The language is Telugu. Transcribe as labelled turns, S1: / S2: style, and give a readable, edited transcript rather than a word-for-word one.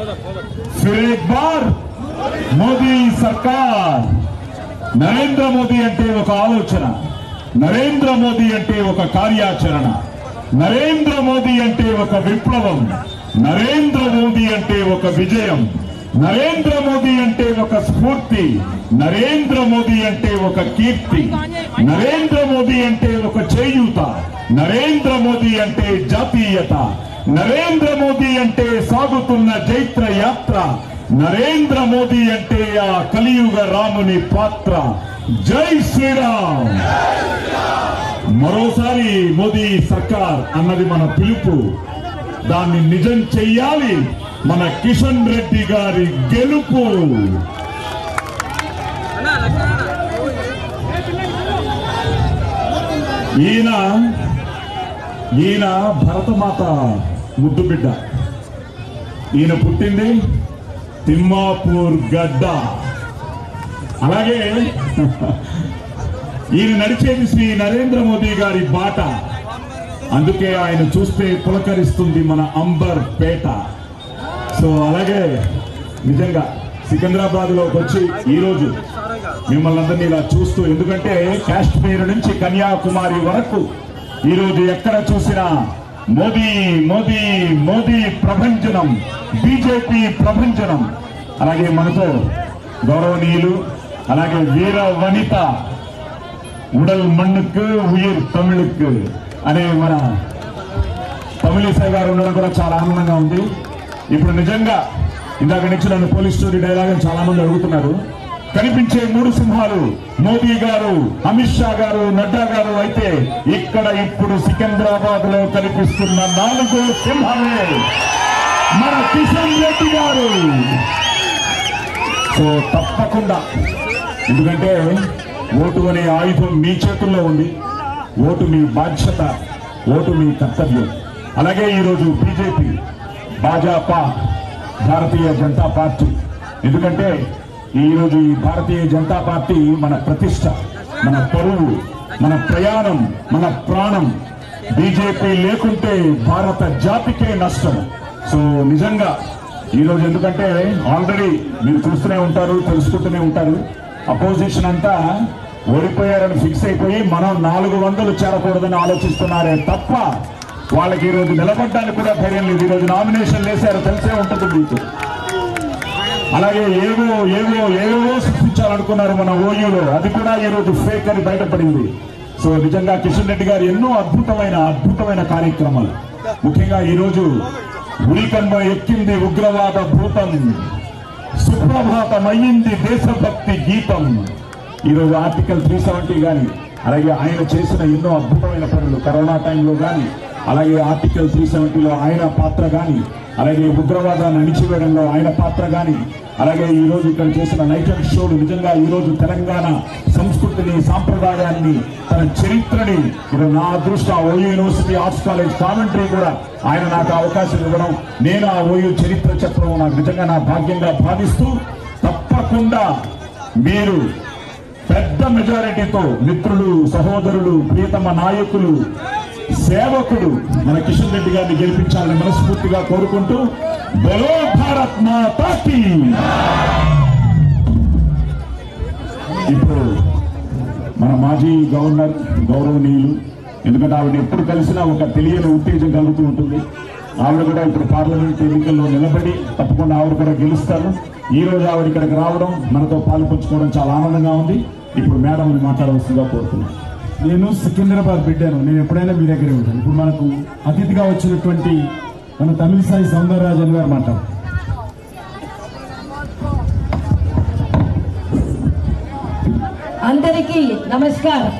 S1: फिर एक बार మోదీ సర్కార్. నరేంద్ర మోదీ అంటే ఒక ఆలోచన, నరేంద్ర మోదీ అంటే ఒక కార్యాచరణ, నరేంద్ర మోదీ అంటే ఒక విప్లవం, నరేంద్ర మోదీ అంటే ఒక విజయం, నరేంద్ర మోదీ అంటే ఒక స్ఫూర్తి, నరేంద్ర మోదీ అంటే ఒక కీర్తి, నరేంద్ర మోదీ అంటే ఒక చేయూత, నరేంద్ర మోదీ అంటే జాతీయత, నరేంద్ర మోదీ అంటే సాగుతున్న జైత్ర యాత్ర, నరేంద్ర మోదీ అంటే ఆ కలియుగ రాముని పాత్ర. జై శ్రీరామ్. మరోసారి మోదీ సర్కార్ అన్నది మన పిలుపు, దాన్ని నిజం చెయ్యాలి మన కిషన్ రెడ్డి గారి గెలుపు. ఈయన భరతమాత ముద్దు బిడ్డ. ఈయన పుట్టింది తిమ్మాపూర్ గడ్డ. అలాగే ఈయన నడిచేది శ్రీ నరేంద్ర మోదీ గారి బాట. అందుకే ఆయన చూస్తే పులకరిస్తుంది మన అంబర్ పేట. సో అలాగే నిజంగా సికింద్రాబాద్ లోకి వచ్చి ఈరోజు మిమ్మల్ని అందరినీ ఇలా చూస్తూ, ఎందుకంటే కాశ్మీర్ నుంచి కన్యాకుమారి వరకు ఈరోజు ఎక్కడ చూసినా మోదీ మోదీ మోదీ ప్రభంజనం, బీజేపీ ప్రభంజనం. అలాగే మనతో గౌరవనీయులు, అలాగే వీర వనిత ఉడల్ మన్నుకు ఉయిర్ తమిళకు అనే మన తమిళిసై గారు ఉండడం కూడా చాలా ఆనందంగా ఉంది. ఇప్పుడు నిజంగా ఇందాక నుంచి నన్ను పోలీస్ స్టోరీ డైలాగ్ అని చాలా మంది అడుగుతున్నారు. కనిపించే మూడు సింహాలు మోదీ గారు, అమిత్ షా గారు, నడ్డా గారు అయితే ఇక్కడ ఇప్పుడు సికింద్రాబాద్ లో కనిపిస్తున్న 4వ సింహమే మన కిషన్ రెడ్డి గారు. సో తప్పకుండా, ఎందుకంటే ఓటు అనే ఆయుధం మీ చేతుల్లో ఉంది. ఓటు మీ బాధ్యత, ఓటు మీ కర్తవ్యం. అలాగే ఈరోజు బీజేపీ, భాజపా, భారతీయ జనతా పార్టీ, ఎందుకంటే ఈరోజు ఈ భారతీయ జనతా పార్టీ మన ప్రతిష్ట, మన పరువు, మన ప్రయాణం, మన ప్రాణం. బీజేపీ లేకుంటే భారత జాతికే నష్టం. సో నిజంగా ఈరోజు ఎందుకంటే ఆల్రెడీ మీరు చూస్తూనే ఉంటారు, తెలుసుకుంటూనే ఉంటారు, అపోజిషన్ అంతా ఓడిపోయారని ఫిక్స్ అయిపోయి మనం 400 చేరకూడదని ఆలోచిస్తున్నారే తప్ప వాళ్ళకి ఈరోజు నిలబడ్డానికి కూడా ధైర్యం లేదు. ఈరోజు నామినేషన్ వేశారు, తెలిసే ఉంటుంది మీకు. అలాగే ఏవో సృష్టించాలనుకున్నారు మన ఓయూలో, అది కూడా ఈరోజు ఫేక్ అని బయటపడింది. సో నిజంగా కిషన్ రెడ్డి గారు ఎన్నో అద్భుతమైన కార్యక్రమాలు, ముఖ్యంగా ఈరోజు ఉరికంబ ఎక్కింది ఉగ్రవాద భూతం, సుప్రభాతమయ్యింది దేశభక్తి గీతం. ఈరోజు ఆర్టికల్ 370 కానీ, అలాగే ఆయన చేసిన ఎన్నో అద్భుతమైన పనులు కరోనా టైంలో కానీ, అలాగే ఆర్టికల్ 370లో ఆయన పాత్ర కానీ, అలాగే ఉగ్రవాదాన్ని అణిచివేయడంలో ఆయన పాత్ర కానీ, అలాగే ఈ రోజు ఇక్కడ చేసిన నైట్ అండ్ షోలు నిజంగా ఈ రోజు తెలంగాణ సంస్కృతిని, సాంప్రదాయాన్ని, తన చరిత్రని, ఇది నా అదృష్టం. OU university arts college commentary కూడా ఆయన నాకు అవకాశం ఇవ్వడం, నేను ఆ ఓయూ చరిత్ర చెప్పడం నాకు నిజంగా నా భాగ్యంగా భావిస్తూ, తప్పకుండా మీరు పెద్ద మెజారిటీతో మిత్రులు, సహోదరులు, ప్రియతమ నాయకులు, సేవకుడు మన కిషన్ రెడ్డి గారిని గెలిపించాలని మనస్ఫూర్తిగా కోరుకుంటూ, బలో భారత్ మాతా కీ. ఇప్పుడు మన మాజీ గవర్నర్ గౌరవనీయులు, ఎందుకంటే ఆవిడ ఎప్పుడు కలిసినా ఒక తెలియని ఉత్తేజం కలుగుతూ ఉంటుంది. ఆవిడ కూడా ఇప్పుడు పార్లమెంట్ ఎన్నికల్లో నిలబడి తప్పకుండా ఆవిడ కూడా గెలుస్తారు. ఈ రోజు ఆవిడ ఇక్కడికి రావడం, మనతో పాల్పంచుకోవడం చాలా ఆనందంగా ఉంది. ఇప్పుడు మేడంని మాట్లాడవలసిందిగా కోరుతున్నాను.
S2: నేను సికింద్రాబాద్ బిడ్డాను, నేను ఎప్పుడైనా మీ దగ్గరే ఉంటాను. ఇప్పుడు మనకు అతిథిగా వచ్చినటువంటి మన తమిళిసై సౌందరరాజన్ గారు మాట్లాడు.
S3: అందరికీ నమస్కారం.